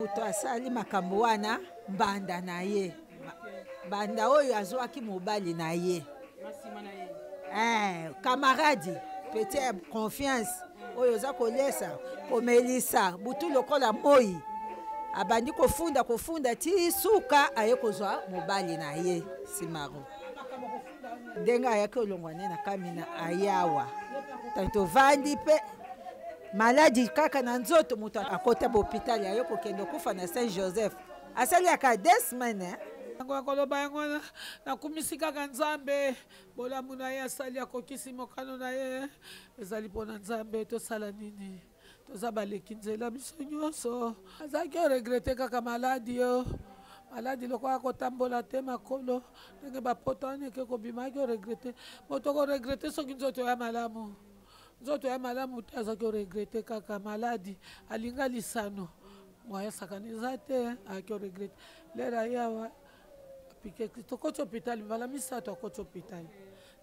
Moto asali makambo wana mbanda na ye. Banda oyo azwaki mobali na ye. Camarade, peut-être confiance. Oyo za kolesa, komelisa, butu lokola moi. Abandi kofunda ti suka aye kozwa mobali na ye simaro. Denga ayake olongwane na kamina ayawa. Tanto vandi pe maladi kaka na nzoto mutu akota hôpital aye kokende kufa na Saint-Joseph. Asali aka 2 semaines. Koloba yango na kumisi kaka Nzambe bolamu na ye asali akokisi mokano na ye ezali pona Nzambe tosala nini toza baleki nzela biso nyonso azaki oregrete kaka maladi yo maladi lokola kotambola te makolo ndenge bapoto wana eke kobimaki oregrete moto koregrete soki nzoto ya malamu te azaki oregrete kaka maladi alinga lisano moya sakaniza te aki oregrete lera yawa tokoti hôpital mbala misato akoti hôpital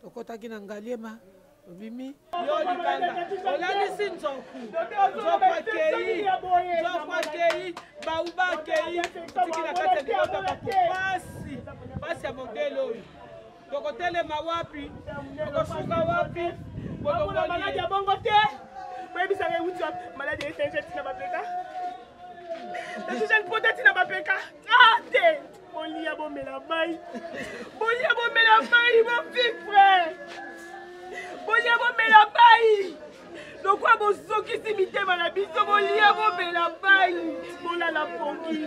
tokotaki na Ngaliema obimi yo libanga olalisi nzoku nzoku akei bauba akei tiki na kati ya libota papo pasi ya modele oyo tokotelema wapi tokosuka wapi bokomona maladi ya bongo te boyebisaka ewuti wapi maladi ya etenje tina bapeka esojani pota tina bapeka te Bolia bomela mai, mon petit frère. Bolia bomela mai. Donc quoi mon soki simité malabiso bolia bomela mai. Bola la pongi.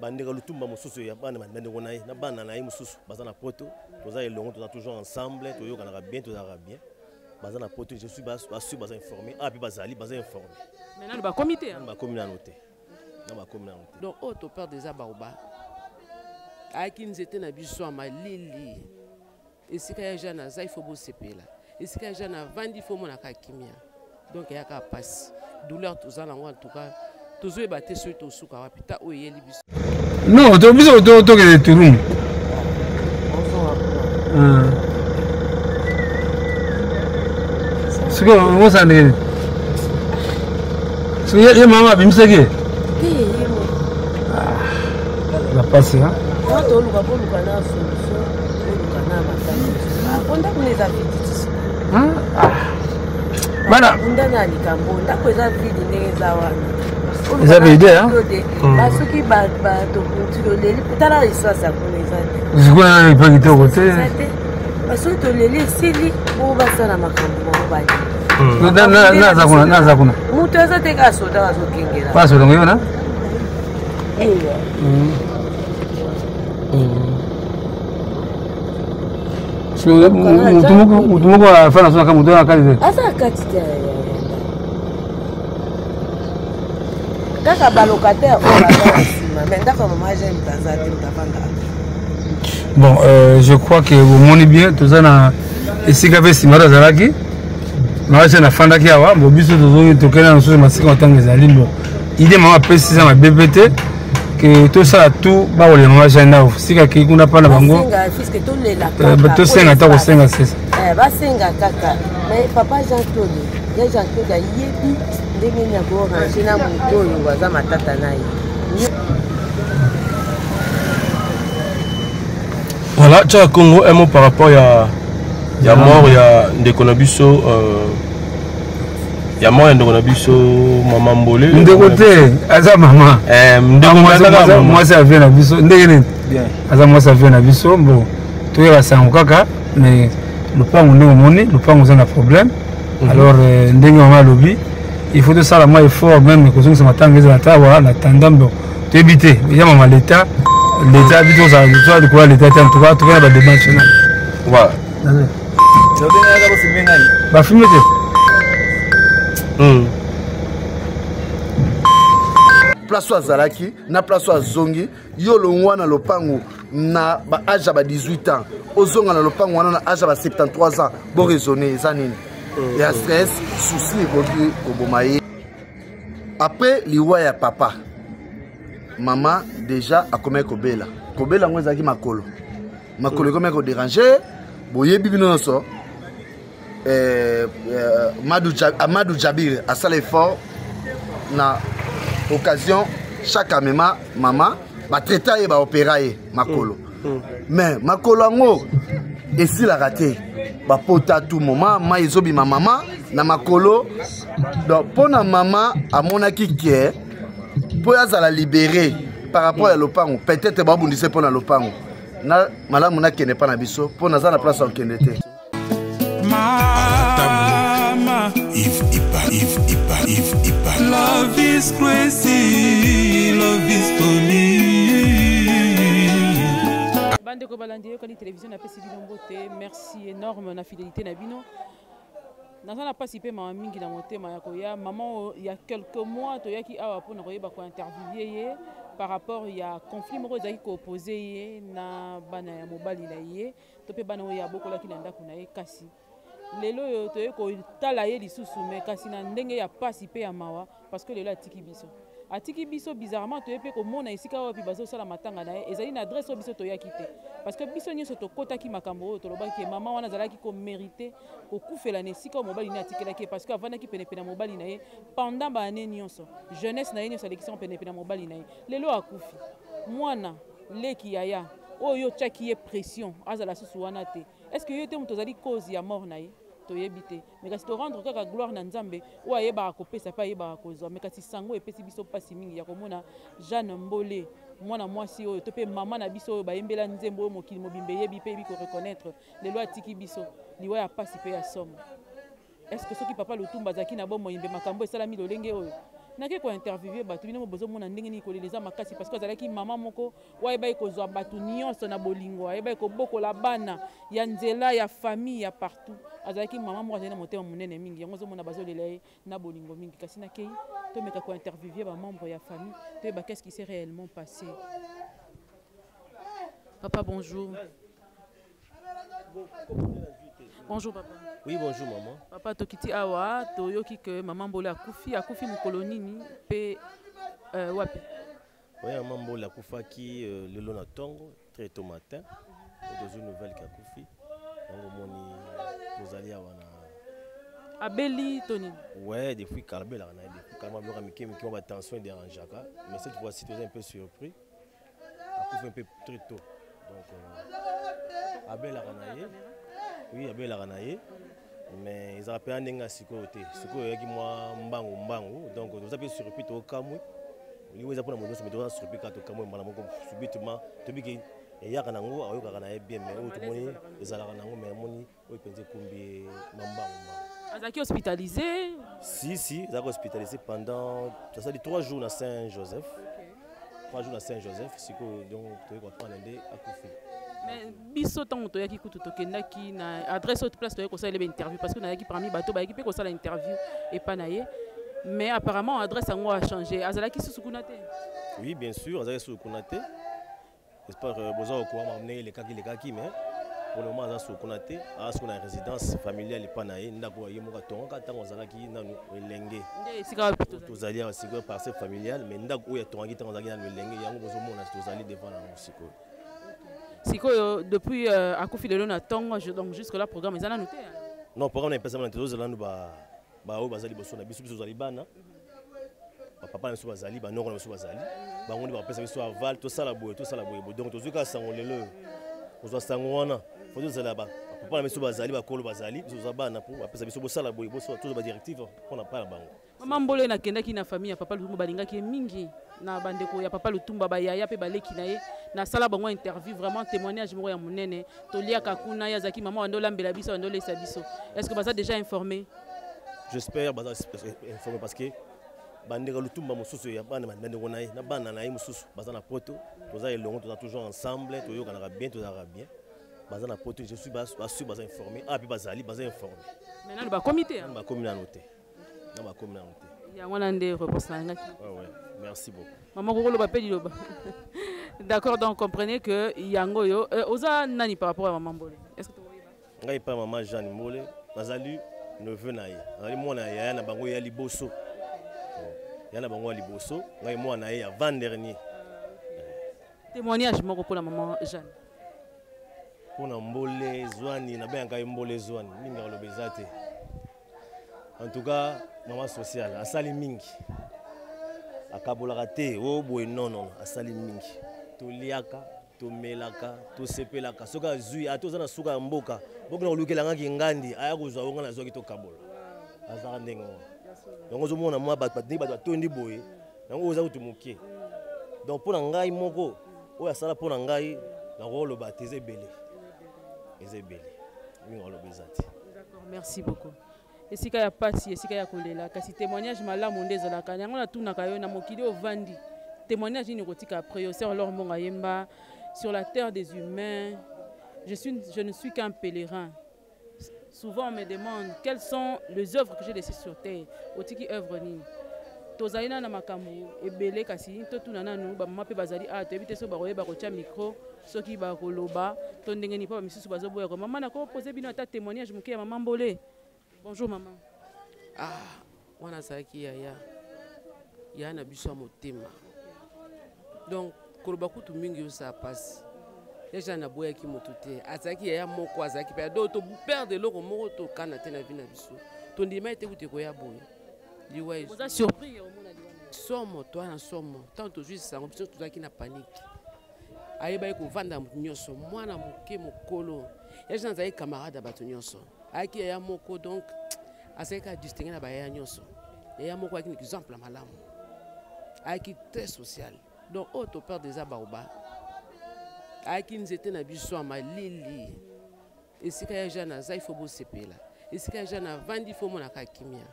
Bandega lutumba mususu ya bana mandane konaye na bana na mususu bazana poto toza elongo toza toujours ensemble toyokana bien bazana poto je suis bas baza informé puis bazali baza informé. Maintenant ba comité ba communauté. Donc auto père des abaoba. Aki nzete na biso ya malili esika ya jana za ifo bosepela esika ya jana vandi fo mona ka kimia donc ya ka passe douleur tozala ngo en tout cas tozoe baté so to suka wapi ta oyeli biso non to biso to ke turum siko ngo sane so ye mama bimseke la passe hein. Ils avaient idée, hein? Mutumoko afana sona kama mutana kali. Asa katite. Kaka balocataire bon, je crois que vous monez bien tout ça na esika pe simara zalaki. Mawache na fanda ki awa bo biso tozo tokena na soso masika otanga ezali ndo. Idée mama pesi za ma BBT que tout ça tout ba ole mama jana sika ki kuna pana bango. To senga ta ko senga sesa. Ba senga kaka. Mais papa Jean Claude, Jean Claude yebi ndenge na ko ranger na moto yo waza matata nayi. Voilà, tu as Congo un mot par rapport à ya mort ya Ndekonabiso ya mort Ndekonabiso maman Mbolé. Ndekote aza maman. Moi ça vient na biso ndenge bien. Aza moi ça vient na biso bon. Toi la sango kaka mais le plan on est au monnaie, le plan on a un problème. Alors ndenge maman lobby, il faut de ça la moi effort même que ça m'attend les atawa la tendance tu éviter. Il y a maman l'état habite ça de quoi l'état en tout cas tout va démarcher là. Voilà. Ba filmer place à Zalaki, na place à Zongi, yo longwa na lopango na ba âge ba 18 ans. Ozonga na lopango na âge ba 73 ans. Bon raisonner ça nini. Il y a stress, souci boki obomaye. Après liwa ya papa. Maman déjà a commis Kobela. Kobela ngwe zaki makolo. Makolo comme ko déranger, boye bibino so. Amadou Jabir a ça l'effort na occasion chaque amema mama batraita ye baopéra ye makolo mais makolo yango esilaka te bapota tout moment mai ezobima mama na makolo donc mpo na mama amonaki ke mpo azala libéré par rapport ya lopango peut-être babundise mpo na lopango na malamu nakende mpa na biso mpo naza na place akende te Love is crazy, love is funny. Bande ko balandi yo kali télévision na pesi bino mbote, merci énorme na fidélité na bino. Naza na participer mama mingi na motema ya koya maman il y a quelques mois to yaki awa pona koyeba ko interviewer ye par rapport ya conflit moko ezaki ko opposer ye na bana ya mobali na ye to pe bana ya bokola ki na ndako na ye kasi lelo yo to ko tala ye lisusu me kasi na ndenge ya pasi pe ya mawa parce que lelo atiki biso bizarrement to pe ko mona esika wapi bazo sala matanga na ye ezali na adresse biso to yaki te parce que biso nyoso to kotaki makambo to lobaki mama wana zalaki ko mériter ko kufela na esika mobali na atikelaki parce que avandaki pene pene mobali na ye pendant ba année nyonso jeunesse na ye nyonso alekisa pene pene mobali na ye lelo akufi mwana leki yaya oyo tchaki ye pression azala susu wana te est-ce que yote muto zali cause ya mort na ye toyebite mais kasi to rendre kaka gloire na nzambe o ayeba akopesa pa ayeba akozwa mais kasi sango epesi biso pasi mingi ya komona Jeanne Mbole mwana mwasi oyo to pe mama na biso oyo bayembela nzembo oyo mokili mobimbe yebi pe biko reconnaître lelo atiki biso liwa ya pasi pe ya somme est-ce que soki papa Lutumba zaki na bomo yimbe makambo esalami lolenge oyo nake ko interviewer batu bino bozo mona ndenge ni koleleza makasi parce que azalaki mama moko wayeba ikozwa batu nyonso na bolingo ayeba ikobokola bana ya nzela ya famille ya partout azalaki mama moko azali na motema monene mingi yango zomona bazolela ye na bolingo mingi kasi nakei to meka ko interviewer ba membre ya famille to ba qu'est-ce qui s'est réellement passé. Papa bonjour. Bonjour papa. Oui, bonjour maman. Papa tokiti awa toyoki que maman Mbole akufi mukolo nini pe wapi. Oui, maman Mbole akufaki le long tongo très tôt matin. Dans une nouvelle kakufi. Donc moni tozali awa na Abeli Tony. Ouais, depuis Calbel on a depuis calmement qui m'a tension dérangeaka, mais cette fois-ci tu es un peu surpris. Akufi un peu très tôt. Donc Abel Aranaye. Oui, Abel Aranaye. Mais ils appellent un nenga sikote. Siko yaki moi mbangu. Donc vous avez surpris au Kamui. Vous avez pour la monnaie, mais vous avez surpris quand au Kamui, madame subitement. Tu dis que il y a un ango, il y a un bien, mais au Tomoni, ils ont un ango, mais moni, oui, pensez combien mbangu. Azaki hospitalisé. Si, ils ont hospitalisé pendant 3 jours à Saint-Joseph. 3 jours à Saint-Joseph, siko donc tu vas prendre un dé à Kofi. Mais biso tango to yaki kutu tokendaki na adresse autre place to yaki kosala interview parce que na yaki parmi bato ba yaki pe kosala interview et pas naie mais apparemment adresse ango a changé azalaki susukuna te. Oui bien sûr azalaki susukuna te j'espère besoin ko m'amener les kaki mais pour le moment azalaki susukuna te asko na résidence familiale et pas naie ndako ye moka tonga tango azalaki na elenge nde sika tozali à siko parcelle familiale mais ndako ya tonga tango azalaki na elenge yango bozo mona tozali devant na musiko. Siko depuis akufi lelo na tongo donc jusque là programme ezana noté. Non programme na pesa na tozala no ba o bazali boso na biso zali bana. Papa na so bazali ba noko na so bazali. Ba ngoni ba pesa biso aval to sala boye donc tozuka sango lelo. Ozo sango wana. Faut tozala ba papa na so bazali ba kolo bazali zo bana pour ba pesa biso bo sala boye bo so to ba directive on a pas la bango. Maman Mbole na kendaki na famille ya papa Lutumba balingaki mingi na bandeko ya papa Lutumba ba yaya pe baleki na ye na sala bango interview vraiment témoignage moko ya monene tolia kakuna ya zaki maman ando lambela biso ando lesa biso est-ce que baza déjà informé? J'espère baza informé parce que bandeko Lutumba mosusu ya bana bandeko na ye na bana na ye mosusu baza na poto toza elongo toza toujours ensemble toyokana bien tozaka bien baza na poto je suis baza informé ah puis bazali baza informé maintenant ba comité ba communauté na ba communauté ya wana nde réponse na ngaki. Ouais merci beaucoup maman kokolo ba peli loba. D'accord, donc comprenez que yango yo oza nani par rapport à maman Mbole. Est-ce que tu vois ngai pa maman Jeanne Mbole nazali neveu na ye nazali mwana ya na bango ya liboso ya na bango ya liboso ngai mwana ya avant dernier. Témoignage moko pour la maman Jeanne. Pour na Mbole Zwani na ben ngai Mbole Zwani mingi alobeza te. En tout cas maman sociale asali mingi akabolaka te o boye non asali mingi toliaka tomelaka tosepelaka soki azwi ate oza na suka ya mboka bokina kolukelangaki ngandi aya kozwa onga nazwaki tokabola azaka ndenge wana yango ozomona mwa bato batondi boye yango oza kutu moke donc mpo na ngai moko oyo asala mpo na ngai nakoloba te eza ebele mingi aloba eza te. Merci beaucoup. Esika ya pasi esika ya kolela kasi témoignage malamu nde ezalaka yango natunaka yo na mokili ovandi témoignage nini kotika après yo sœur Laure Mbonga Yemba sur la terre des humains. Je ne suis qu'un pèlerin. Souvent on me demande quelles sont les œuvres que j'ai laissées sur terre. Otiki œuvre nini tozalina na makambo ebele kasi totuna nanu bamama mpe bazali toyebi te so bakoyeba kotia micro soki bakoloba to ndenge nini mpo bamisusu bazoboya ko mama nakopose bino ata témoignage moke ya mama Mbole. Bonjour maman. Wana azalaki ya na biso ya motema donc koloba kutu mingi osa pasi deja naboyaki moto te azalaki yaya moko azalaki mpe do toperde eloko moko tokana te na vi na biso tondima ete kutu ekoya boye liwa somo twana somo ntango tozwisi sango biso tozalaki na panike ayebaki kovanda nyonso mwana moke mokolo yaja nazalaki camarade ya bato nyonso ayaki yaya moko donc azalaki adistingue na bayaya nyonso yaya moko ayaki na exemple ya malamu ayaki très social donc oyo toperde eza baoba ayaki nzete na biso ya malili esika ya ja naza ifo bosepela esika ya ja navandi ifo monaka kimia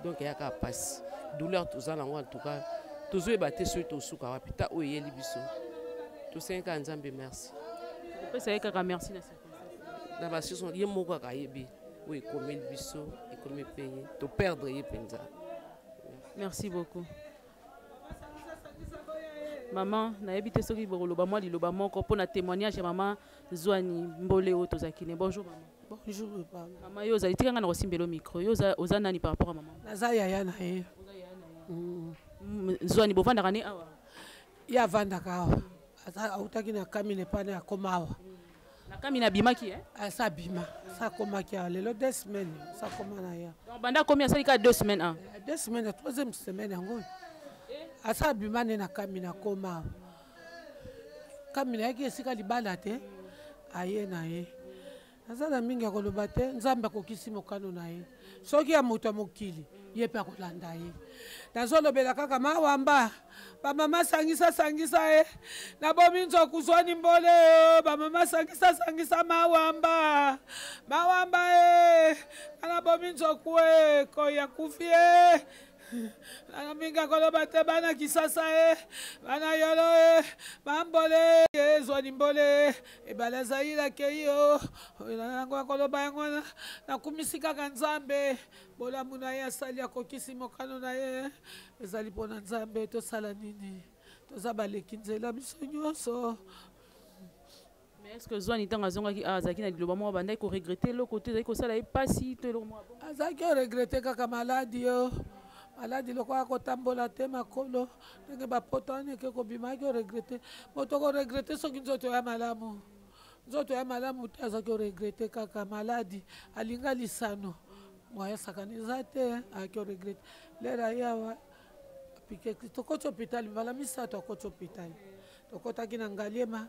donc eyaka pasi douleur toza nango en tout cas tozoyeba te soki tosuka wapi ta oyo eyeli biso tosengaka nzambe merci opesaki kaka merci na basiso ye moko kaka ayebi oyo ekomeli biso ekomi mpe ye toperdre ye mpenza. Merci beaucoup maman nayebi te soki bokoloba mwa liloba moko mpo na témoignage ya mama Zwani Mbole oyo tozalaki ne. Bonjour maman. Bonjour papa. Mama yo ozali tikanga na kosimbela micro yo oza nani par rapport à maman? Naza yaya na ye. Zwani bovandaka ne awa? Ye avandaka awa autaki na kamine pane akoma awa na kamine abimaki asa bima sa komaki awa lelo 2 semaines sa koma na ya donc banda komi asali ka 2 semaines 2 semaines 3e semaine yango asa bima ne na kamine akoma awa kamine yaki esika libala te aye na ye aza na mingi akoloba te nzambe akokisi mokano na ye soki ya moto ya mokili ye mpe akolanda ye nazolobela kaka mawamba bamama sangisa ye nabomi nzoku Zwani Mbole yo bamama sangisa mawamba ye nabomi nzoku koya kufi ye nana mingi akoloba te bana Kisasa ye bana yolo ye bambole ye Zwani Mbole ebala ezalilake yo nango akoloba yango nakumisi kaka nzambe bolamu na ye asali akokisi mokano na ye ezali mpona nzambe tosala nini toza baleki nzela biso nyonso. Mais est-ce que Zwani ntango azongaki azalaki na liloba moko bandaki koregrete eloko te ezalaki kosala ye pasi to eloko moko azalaki oregrete kaka maladi yo maladi lokola kotambola te makolo ndenge bapoto wana eke kobima aki oregrete moto koregrete soki nzoto ya malamu te azalaki oregrete kaka maladi alinga lisano mwaya sakani eza te aki oregrete lera ye awa apike tokoti hôpital mbala misato akoti hôpital tokotaki na Ngaliema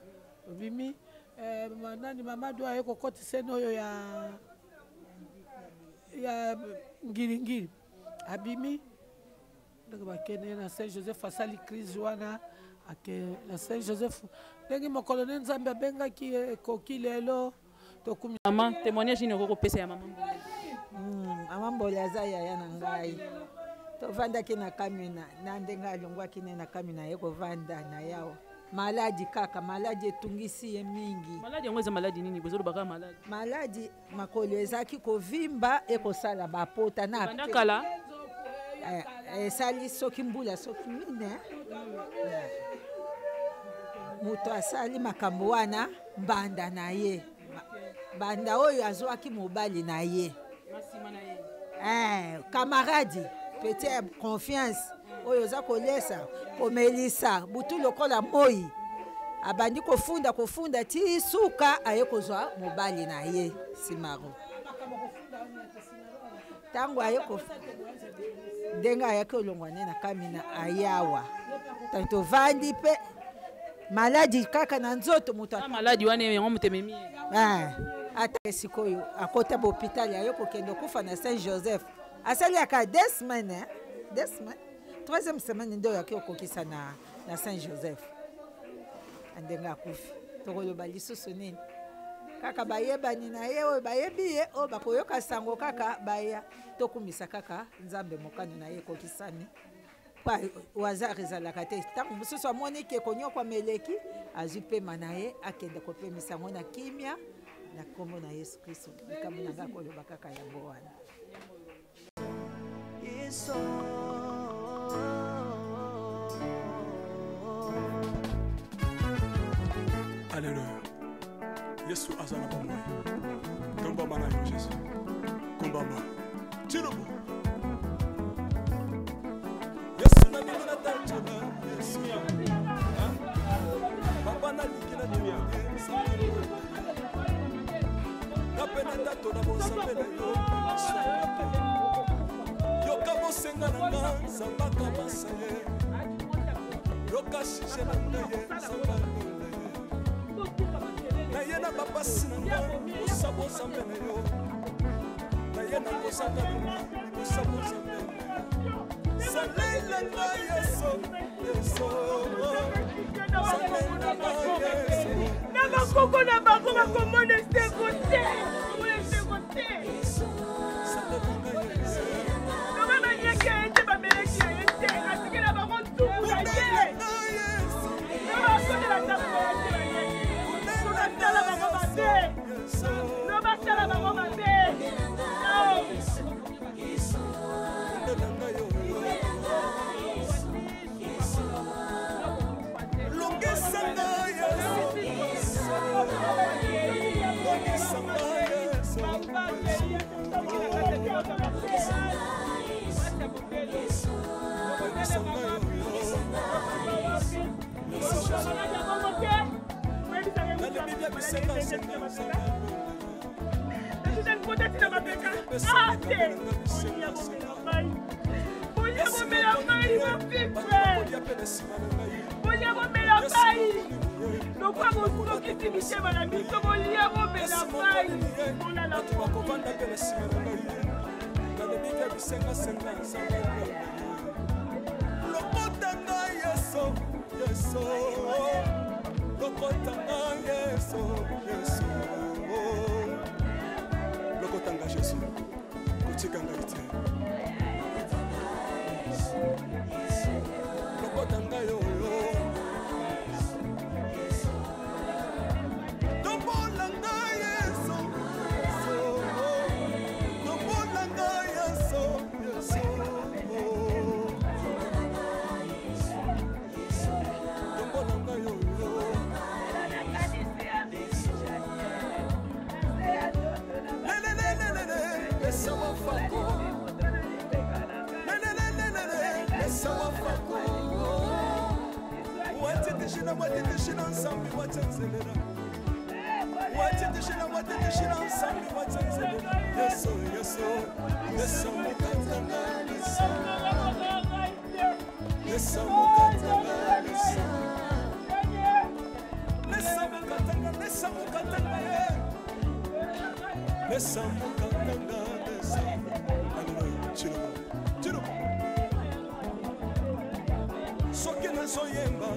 obimi nani mamadu aye kokotisa ene oyo ya ngiringiri abimi ndenge bakende na Saint Joseph asali crise wana ake na Saint Joseph ndenge mokolo ne nzambe abengaki ekoki lelo tokumi mama témoignage nini okopesa ya mama Mbole? Mama Mbole aza yaya na ngai tovandaki na kamina na ndenge alongwaki ne na kamina ye kovanda na yawa maladi kaka maladi etungisi ye mingi. Maladi yango eza maladi nini bozolobaka maladi makolo ezalaki kovimba ekosala bapota na bandakala esali soki mbula soki mine moto asali makambo wana mbanda na ye banda oyo azwaki mobali na ye camarade peut-être confiance oyo oza kolesa komelisa butu lokola moi abandi kofunda ti suka aye kozwa mobali na ye simaro tango aye ndenga ayaki olongwane na kamina ayawa tanto vandi pe maladi kaka na nzoto moto maladi wana yango mutememi ata sikoyo akota hôpital ayo kokende kufa na Saint Joseph asali aka 2 semaines 2 semaines 3e semaine ndio yaki okokisa na Saint Joseph andenga akufi tokoloba lisusu nini kaka bayebani na ye oyo bayebi ye oyo bakoyoka sango kaka baya tokumisa kaka nzambe mokano na ye ekokisani pa wazar ezalaka te ntango mosusu amoni ke konyokwa meleki azwi pema na ye akende kopemisa yango na kimia na kombo na Yesu Kristo likambo na nga koloba kaka yango wana. Alléluia. Yesu azana pamoja. Komba mana yo Yesu. Komba ma. Tirubu. Yesu na mimi natachana. Yesu. Baba na likina dunia. Napenda tato na bosapela yo. Yoka bosenga na nga sambaka basaye. Yoka shishe na ngaye sambaka. Nayena bapasi na nga osabo zambe na yo nayena kosaka na nga osabo zambe na yo salela nga yeso yeso salela nga yeso na bakoko na bango bakomona sekote sekote salela nga yeso noma banyeke ete bameleki ya ete asikela bango ntuku na ye noma akondela ndako ya te Tala bango mabe. No basala bango mabe. Lokotanga Jésus, kutikanga ite. Lokotanga yo yo. Dombolanga Yesu, dombolanga Yesu, Yesu. Dombolanga yo yo. Soki na soyemba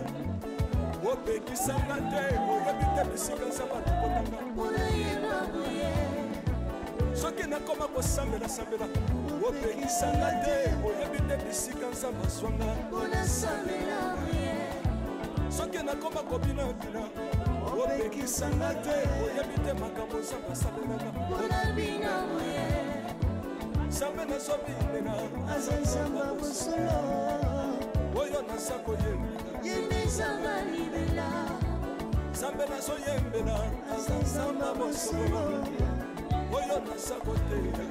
opekisanga te oyebi te bisika nzambe akokotanga soki nakoma kosambela opekisanga te oyebi te bisika nzambe azwanga soki nakoma kobinabina opekisanga te oyebi te makambo nzambe asalelaka nzambe nazobinela aza nzambe bosolo oyo naza koyembela nzambe nazoyembela aza nzambe bosolo oyo naza koteya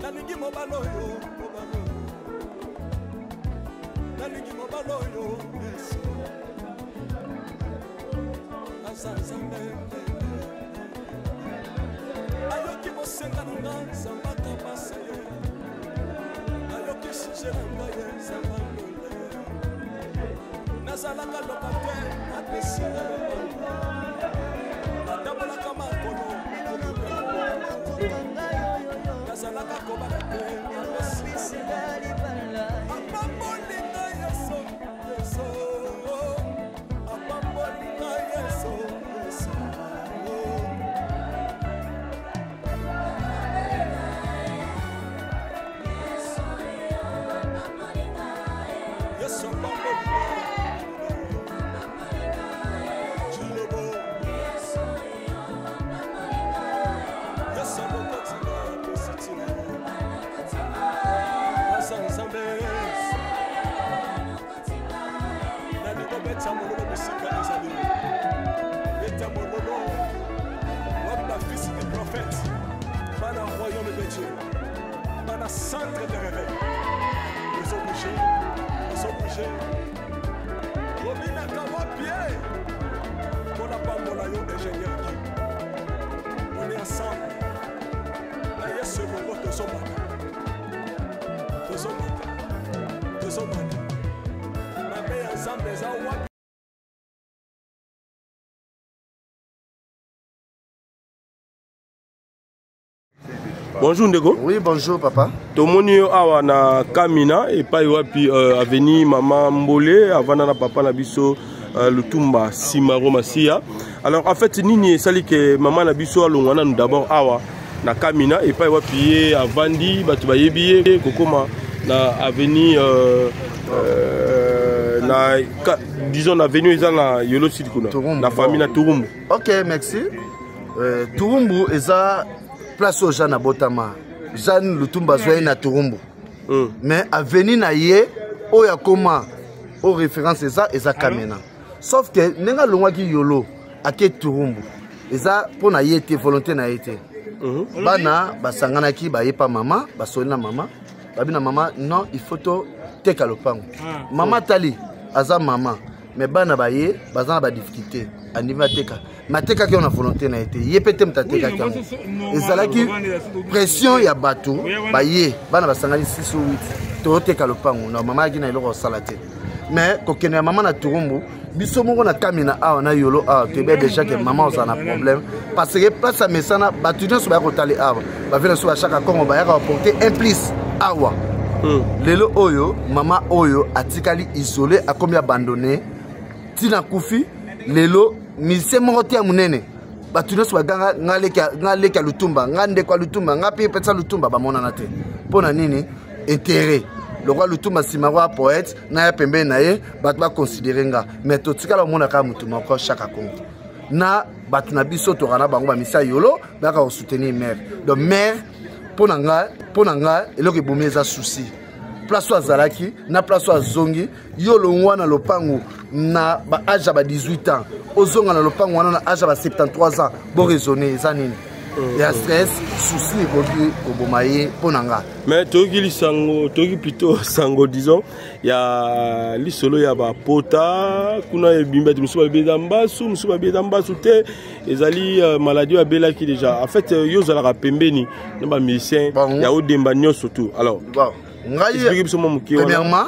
nalingi mobala oyo nalingi mobala oyo aza nzambe ayoki mosenga na nga zambaka basa ye ayoki suje na ngai ye zamba ndola ye nazalaka lokatere apesinga natambolaka makolo nazalaka kobala te apesinga apambolinga yeso yeso apambolinga yeso yeso centre de réveil. Nous sommes obligés. Robina Kawapié. On n'a pas mon aïe ingénieur qui. On est ensemble. D'ailleurs, ce moment, deux hommes. Ma mère ensemble des aouas. Bonjour Ndego. Oui, bonjour papa. Tomoni awa na Kamina et pas wapi aveni maman Mbole avant na papa na biso Lutumba Simaro Masia. Alors en fait nini sali que maman na biso alongwana nous d'abord awa na Kamina et pas wapi avandi batu bayebiye kokoma na aveni na disons na venu eza na Yolo Sud kuna na famille na Turumbu. OK, merci. Turumbu eza place aux gens à Botama. Jeanne Lutumba Zoé na Turumbu. Mais avenir na ye oya koma au référence eza Kamena. Sauf que nenga longwa ki Yolo ake Turumbu. Eza pona yete volonté na yete. Bana basangana ki ba yepa mama, basona mama. Babina mama non, il faut to teka lopango. Mama tali aza mama. Mais bana ba ye bazana ba difficulté. Aniva teka. Mateka ki on a volonté na été. Ye pete mtateka ki. Ezalaki pression ya bato ba ye bana basangani 6 ou 8. To teka lopango na mama ki na iloko salate. Mais kokene mama na Turumbu, biso moko na Kamina a na Yolo a te be déjà que maman on a problème parce que place à mesana batu nyonso ba kotali awa. Ba vena so ba chaka kongo ba ya porter un plus awa. Lelo oyo mama oyo atikali isolé a combien abandonné tina kufi lelo mise moko te ya munene batu nyonso baganga ngaleka Lutumba ngande kwa Lutumba ngapi pesa Lutumba bamonana te pona nini intérêt le roi Lutumba Simaro poète na ya pembe na ye batu ba considérer nga mais to tikala mona ka mutu moko chaka kongo na batu na biso to kana bango ba misa Yolo ba ka soutenir mère donc mère pona nga eloko ebomi eza souci place wa zalaki na place wa zongi yo longwa na lopango na ba âge ba 18 ans ozonga na lopango wana na âge ba 73 ans bo raisonner eza nini ya stress souci ekoki kobomaye ponanga mais toki lisango toki plutôt sango disons ya lisolo ya ba pota kuna ebimba musuba beda mbasu musuba beda mbasu te ezali maladie ya bela ki déjà en fait yo zala pembeni na ba médecin ya odemba nyonso tout alors premièrement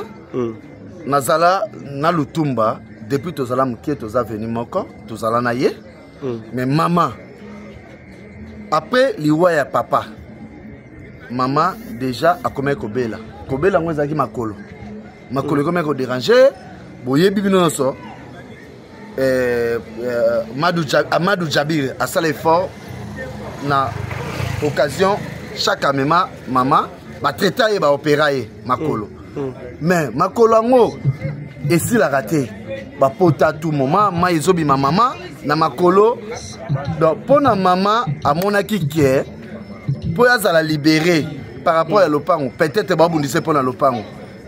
nazala na Lutumba depuis tozala mukie toza venu moko tozala na ye mais maman après liwa ya papa maman déjà a commis kobela ngo ezaki makolo comme ko déranger boyebi bino nyonso Amadou Jabir a sala effort na occasion chaque maman ba traiter ye ba opérer makolo mais makolo ngo esila raté ba pota tout moment ma ezobi ma maman na makolo donc pona maman amonaki ke po yazala libéré par rapport à lopango peut-être ba bundise pona lopango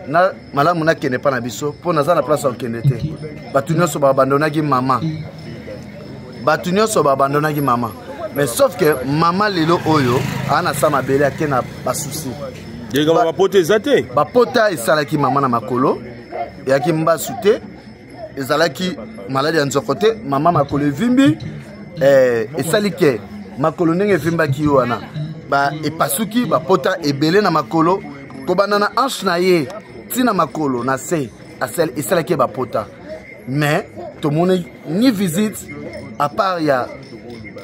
na malamu na kene pa na biso pona za na place au kende te batu nyonso ba abandonnaki maman mais sauf que maman lelo oyo ana sama bele akena ba souci ba pote zate ba pota esalaki maman na makolo yaki mbasu te ezalaki maladie ya nzoko te maman makolo evimbi esali ke makolo ndenge efimbaki wana epasuki bapota ebele na makolo kobanda na hanche na ye ntina makolo na se esalaki bapota mais tomoni ni visite à part ya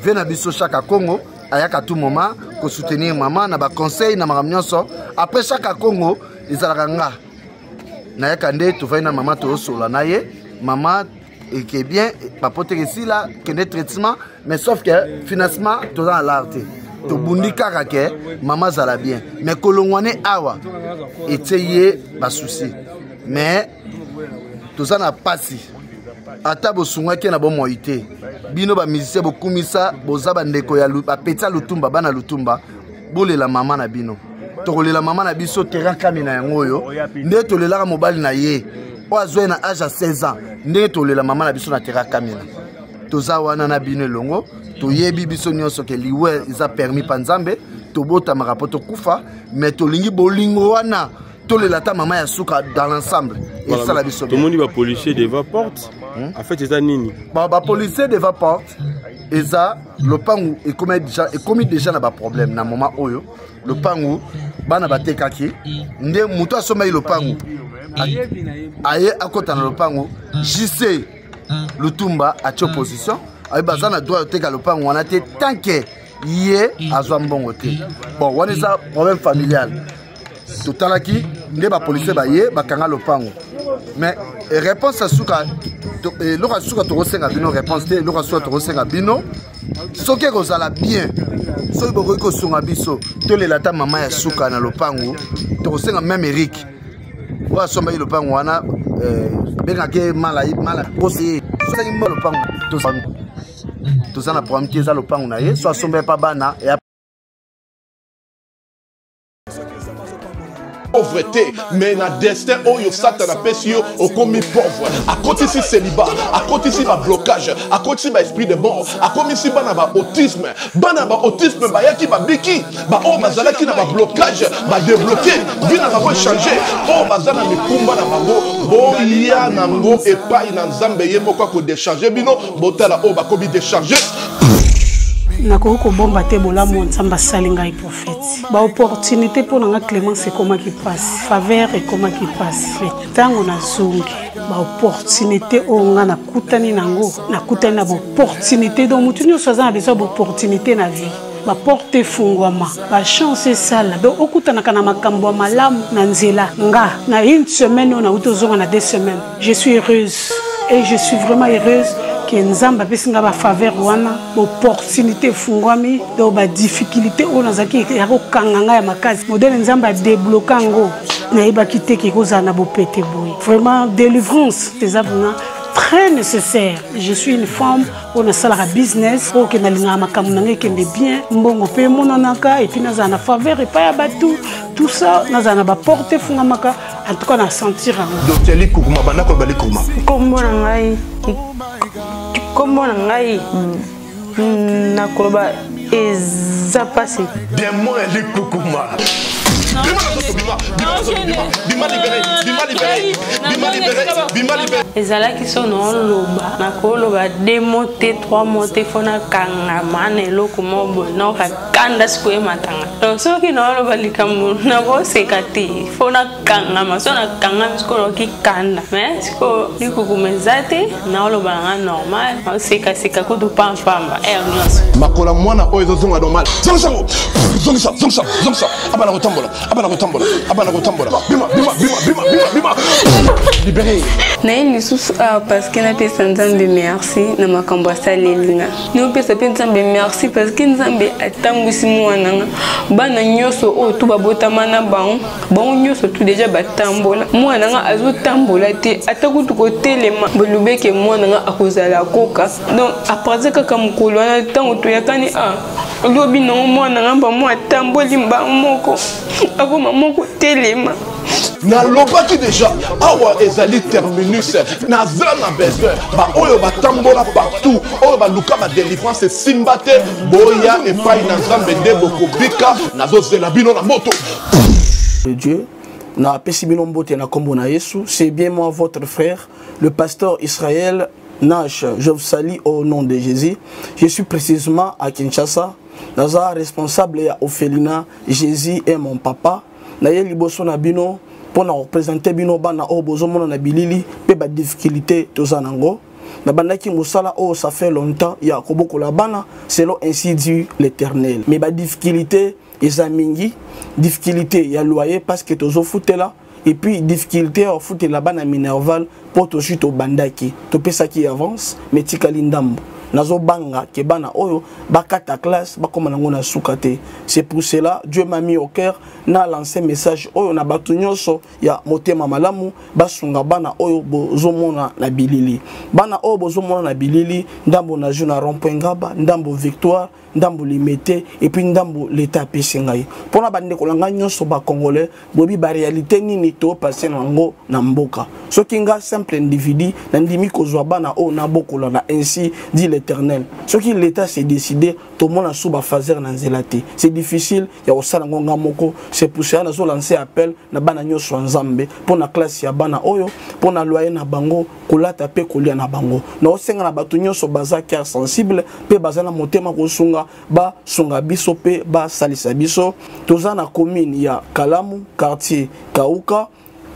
ve na biso chaque Congo ayaka tout moment ko soutenir maman na ba conseil na makambo nyonso après chaque Congo ezalaka nga na yaka nde to na maman to sola na ye maman et qui est bien papote ici là kende traitement mais sauf que financement to dans l'arte to bundika kake maman zala bien mais kolongwane awa eteye ba souci mais to ça na pasi ata bosunga ke na bo moité bino ba musicien bokumisa boza bandeko ya ba peta lutumba bana lutumba bolela mama na bino tokolela mama na biso terrain kamina yango yo nde tolela mobali na ye o azwe na âge à 16 ans nde tolela mama na biso na terrain kamina toza wana na bino longo toyebi biso nyonso ke liwe isa permis pa nzambe tobota marapoto kufa mais tolingi bolingo wana tolela ta mama ya suka dans l'ensemble et ça la biso tout le monde va policier devant porte en fait c'est nini ba policier devant porte eza le pangu et comme déjà na ba problème na moment oyo le pangu bana batekaki nde muto asomai le pangu aye akota na le pangu JC Lutumba a opposition aye bazana droit teka le pangu wana te tant que yé azwa mbongo te bon wana eza problème familial totalaki nde ba policier ba ye bakanga le pangu mais réponse à suka loka suka to senga bino réponse te loka suka to senga bino soki kozala bien soki bokoki kosunga biso tolela ta mama ya suka na lopangu tokosenga même Eric oyo asombai lopangu wana bengake mala koseye soki mbo lopangu toza na problème te eza lopangu na ye so asombai pa bana pauvreté mais na destin oyo satana pesi yo okomi pauvre akoti si célibat akoti si ba blocage akoti si ba esprit de mort akomi si bana ba autisme ba yaki ba biki ba o bazalaki na ba blocage ba débloquer vina ba changer o bazana mikumba na bango bo ya nango epai na nzambe ye moko ko décharger bino botala o ba kobi décharger nakoki kobomba te bolamu nzambe asali ngai prophète baopportunité mpo na nga clémence ekomaki mpasi faveur ekomaki mpasi ntango nazongi baopportunité oyo nga nakutani nango nakutani na baopportunité donc motu nyonso aza na besoin baopportunité na vie baporte efungwama bachance esala donc okutanaka na makambo ya malamu na nzela nga na une semaine oyo nauti ozonga na 2 semaines je suis heureuse et je suis vraiment heureuse nzamba pesinga ba faveur wana opportunité fungwami do ba difficulté on azaki ya kokanga ya makasi modèle nzamba débloquer ngo na iba kiteke koza na bopete boy vraiment délivrance des avena très nécessaire. Je suis une femme, on a salarié business, on a linga makamuna qui est bien, mbongo pe mononaka et puis nous avons faveur et pas batou, tout ça nous avons ba porter fungamaka en tout cas on a sentir. Docteur Li Kukuma bana ko bali kuma. Comment ngai na koloba eza passé. Bien moi Li Kukuma. ezalaki so noloba nakoloba 2 mots te 3 mots te fona kangama na eloko moko nakokakanda sikoyematanga donc soki noloba likambo nakoseka te fona kangama so nakangami sikoloki kanda mais siko likukuma eza te naoloba nanga normal naosekaseka kutu pampamba nyonso makola mwana oyo ezozonga normal zongisa abana kotambola bima libéré naye lisusu parce que napesa nzambe merci na makambo asalelinga naopesa mpe nzambe merci parce que nzambe atambwisi mwana nanga bana nyonso oyo tu babotama na bango nyonso tu deja batambola mwana nanga azotambola te ata kutu kotelema bolobeke mwana nanga akozala koka donc après kaka mokolo wana ntango toyakani lobi nango mwana nanga bamo atamboli mbango moko akoma moko telema nalobaki déjà awa ezali terminus naza na besoin baoyo batambola partout oyo baluka badélivrance esimba te boya epai na nzambe nde bokobika nazozela bino na moto Dieu na pesi bino mbote na kombo na Yesu. C'est bien moi votre frère le pasteur Israël Nash. Je vous salue au nom de Jésus. Je suis précisément à Kinshasa naza responsable ya Ophelina Jésus est mon papa na ye liboso na bino pour représenter bino bana o bozomona na bilili pe ba difficulté tozanango na bandaki musala o ça fait longtemps ya kobokola bana selon ainsi dit l'Éternel mais ba difficulté ezamingi difficulté ya loyer parce que tozo futela et puis difficulté à foutre là-bas na Minerval pour to chute au bandaki to pesa qui avance mais tikali ndambo nazo banga ke bana oyo bakata classe bakoma nango na sukate. C'est pour cela Dieu m'a mis au cœur na lancé message oyo na batu nyonso ya motema malamu basunga bana oyo bozomona na bilili bana oyo bozomona na bilili ndambo na juna rond-point Ngaba ndambo Victoire ndambo limité et puis ndambo l'état pesingai pona bande kolanga nyonso ba congolais bobi ba réalité nini to passer nango na mboka soki nga simple individu na ndimi kozwa bana o na bokola na ainsi dit l'Éternel soki l'état s'est décidé to mona suba fazer na nzelate c'est difficile ya osala ngonga moko c'est pour ça nazo lancer appel na bana nyonso nzambe pona classe ya bana oyo pona loyer na bango kolata pe kolia na bango na osenga na batu nyonso baza cœur sensible pe bazana motema kosunga ba sunga biso pe ba salisa biso toza na commune ya Kalamu quartier Kauka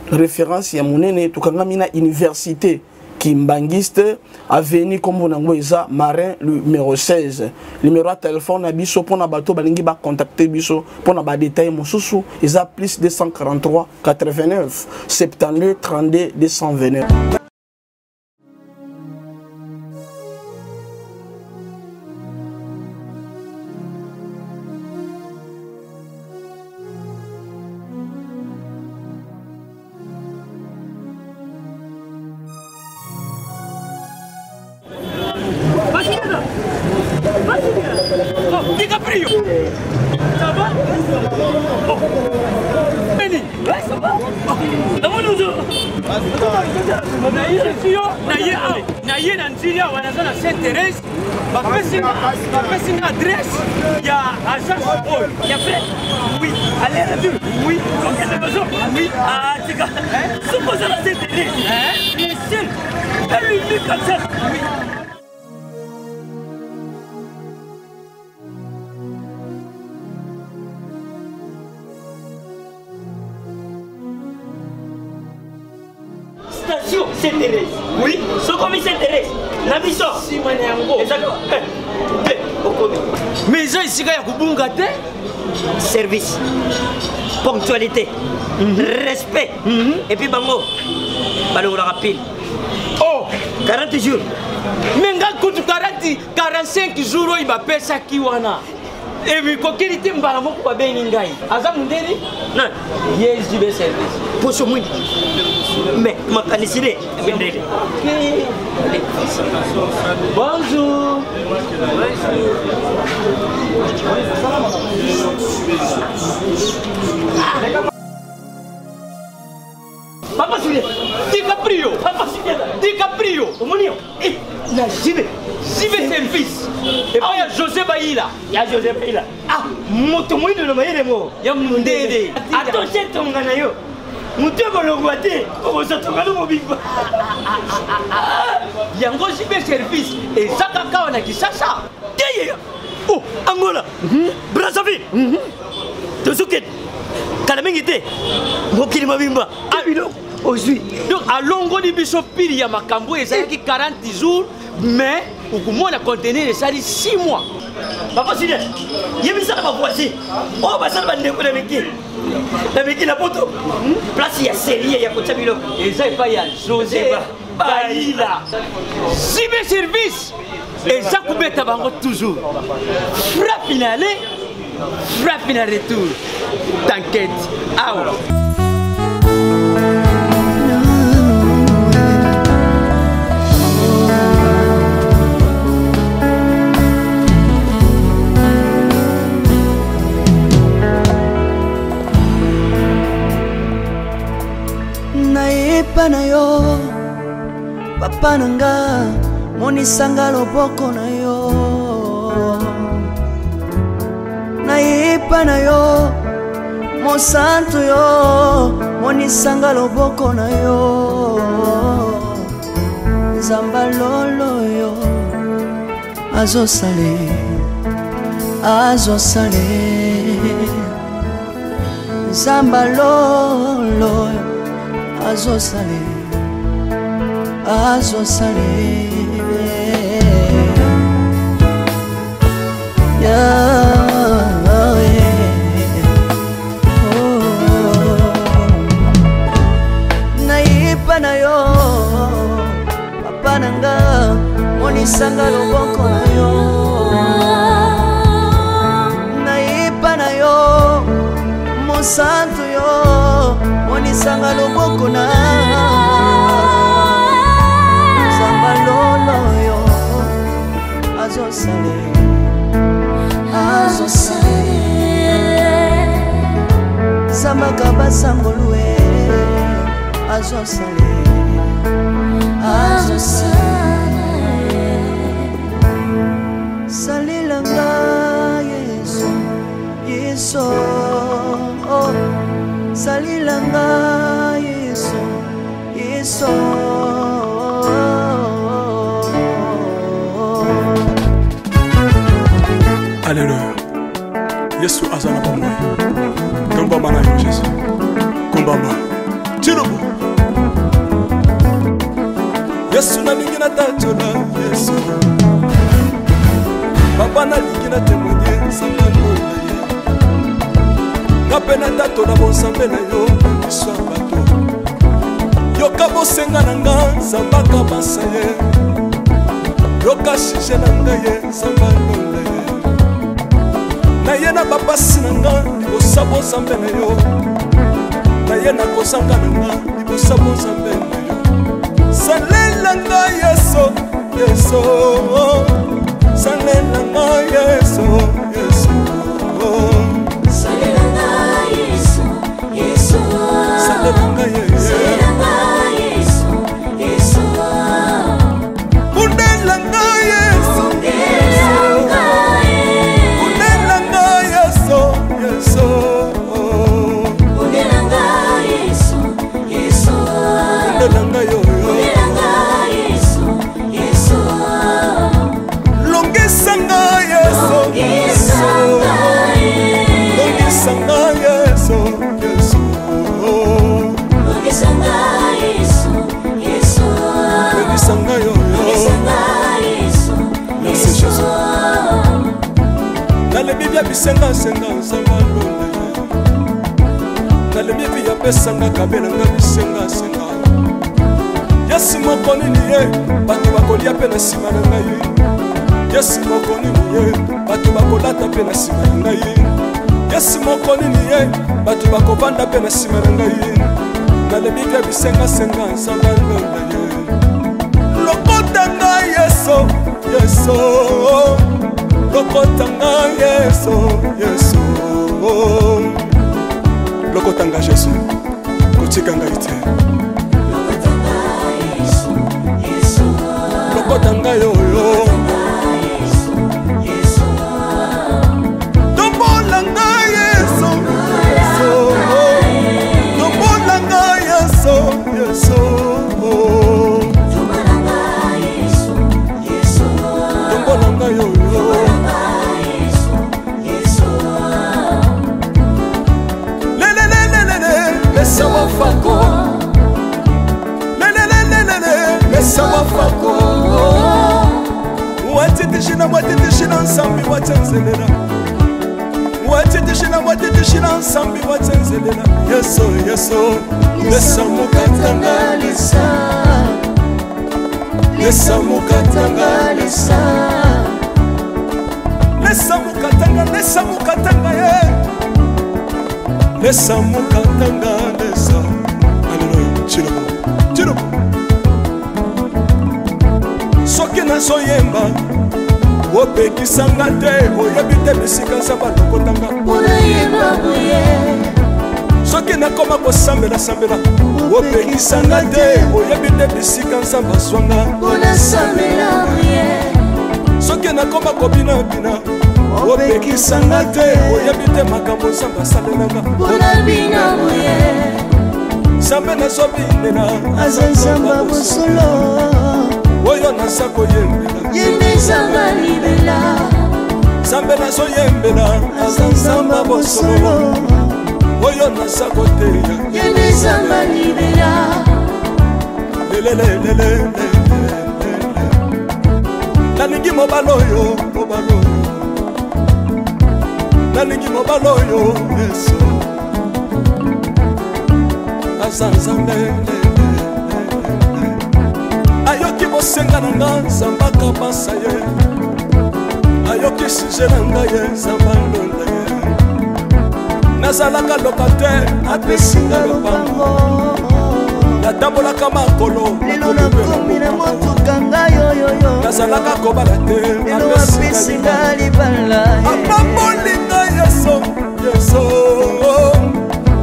référence ya monene tukangami na université Kimbangiste avenue comme nango eza Marin numéro 16 numéro de téléphone na biso pona bato balingi ba contacter biso pona ba détail mosusu eza plus 243 89 72 32 229. Station Sainte-Thérèse. Oui, ce commissaire Thérèse. Nabiso. Si maniango. Exactement. Mais ça ici il y a kubunga te. Service. Ponctualité. Respect. Et puis bango. Balo rapide. Oh, 40 jours. Mais nga kutu 45 jours il va payer ça qui wana. Et puis kokeli te mbala moko ba beni ngai. Aza mundeni? Non. Yes, du service. Pour ce monde. Mais ma canicide bonjour. Papa Julien, DiCaprio, Papa Julien, DiCaprio, Omonio, la JB service. Et puis il y a José Baïla. Il y a José Baïla. Ah, motomoui de l'Omaïremo. Il y a Mundede. Attention, ton ganayo. Moutego le guaté, on se trouve dans mon big. Yango JB service et Zakaka on a dit ça. Oh, Angola, Brazzaville, Tozuket, Kalamingité, Mokili Mabimba, Abino, aujourd'hui. Donc à Longo de Bishopil, il y a Makambo et ça qui 40 jours, mais au moins la contenir ça dit 6 mois. Papa Sylvain, il y a mis ça dans ma voici. Oh, bah ça va me décoller. Avec la photo, place il y a série, il y a Kotabilo. Et ça, il y a José Baïla. Cyber service. Et ça, vous mettez avant toujours. Frappe finale, frappe finale retour. T'inquiète. Ah ouais. Papa na yo, papa nanga, monisanga loboko na yo. Naipa na yo, mon santo yo, monisanga loboko na yo. Zamba lolo yo, azo sale, azosale nzamba lolo azosale azosale nayipa na yo papa nanga monisanga loboko na yo nayipa na yo mosantu yo monisanga loboko na nzamba lolo yo azosale azosale samaka basangolue azosale azosale salilanga yesu yesu salilanga yesu yesu Alléluia. Yesu azana ba moi. Tomba mana yo Jésus. Kombamba. Tirobo. Yesu na lingi na tachola Yesu. Papa na lingi na témoigner sangano na ye. Kapena tato na bonsambe na yo biso bato. Yoka bosenga na nga sambaka basaye. Yoka shije na nga ye sambano na ye. Na ye na bapasi na nga libosabo nzambe na yo. Na ye na kozanga na nga libosabo nzambe na yo. Salela nga Yesu Yesu. Salela nga Yesu Yesu. Salela nga Yesu Yesu. Salela nga Yesu. Salela nga Yesu Yesu. Kundela nga Yesu Yesu. Kundela nga Yesu Yesu. Kundela nga Yesu Yesu. Kundela nga yo. Longisanga Yesu Yesu. Longisanga Yesu Yesu. Longisanga Yesu Yesu. Longisanga yo. Longisanga Yesu Merci Jésus. Dans le Bible bisenga senga sanga lole. Dans le Bible ya pesanga kabela nga bisenga senga. Yesu moko nini ye bato bakolia pe na sima na ngai. Yesu moko nini ye bato bakolata pe na sima na ngai. Yesu moko nini ye bato bakovanda pe na sima na ngai. Na le Bible bisenga senga sanga lole ye. Lokota nga Yesu Yesu. Lokota nga Yesu Yesu. Lokota nga Jésus kotika nga ite. Lokota nga yo yo. Tombola nga Yesu Yesu. Tombola nga Yesu Yesu. Tombola nga Yesu Yesu. Tombola nga yo yo. Laisse moi fako. Laisse moi fako. Watiti shina nsambi watenzelela. Watiti shina nsambi watenzelela. Yesu Yesu. Laisse mukatanga lisa. Laisse mukatanga lisa. Laisse mukatanga ye. Laisse mukatanga lisa. Alléluia. Chirobo. Chirobo. Soki nazoyemba opekisanga te oyebi te bisika nzambe alokotanga unayemba boye. Soki nakoma kosambela opekisanga te oyebi te bisika nzambe azwanga unasambela boye. Soki nakoma kobinabina opekisanga te oyebi te makambo nzambe asalelanga unabina boye. nzambe nazobinela aza nzambe bosolo oyo naza koyembela yende nzambe libela. nzambe nazoyembela aza nzamba bosolo oyo naza koteya yelezamba libela lelelelelele nalingi mobala oyo nalingi mobala oyo yesu aza nzambe ayoki bosenga na nga nzambaka basa ye ayoki suje na ngai ye nzamba ndonda ye nazalaka lokatere apesinga lopango natambolaka makolo lelo nakomi na motuka ngai oyoyo nazalaka kobala te lelo apesinga libala apambolinga yeso yeso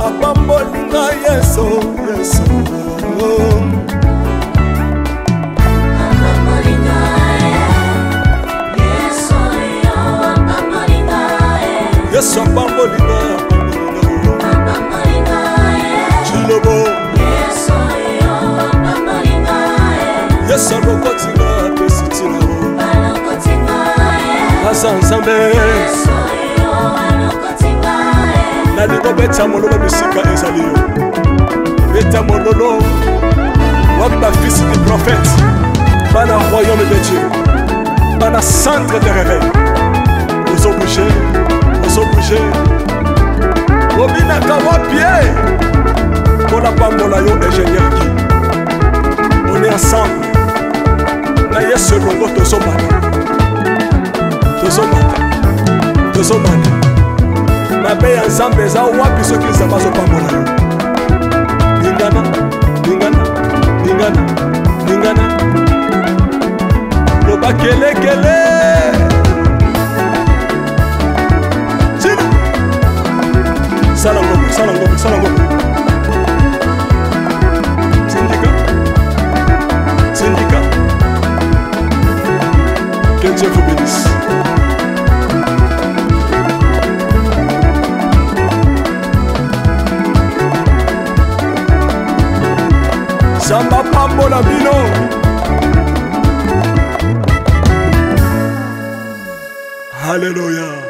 apambolinga yeso yeso yesu apambolinga chilobo yesu alokotinga apesitina aza nzambe nalingo beta mololo bisika ezali yo beta mololo wapi bafisi du prophète bana royaume de dieu bana centre de réveil ozobouge obinaka wapie mpona pambola yo ingénieur ki on est ensemble na yesu elongo tozomana mabe ya nzambe eza wapi soki nzambe azopambola yo lingana loba kelekele Sala ngombe. Syndicat. Que Dieu vous bénisse. Samba pambola bino. Alléluia.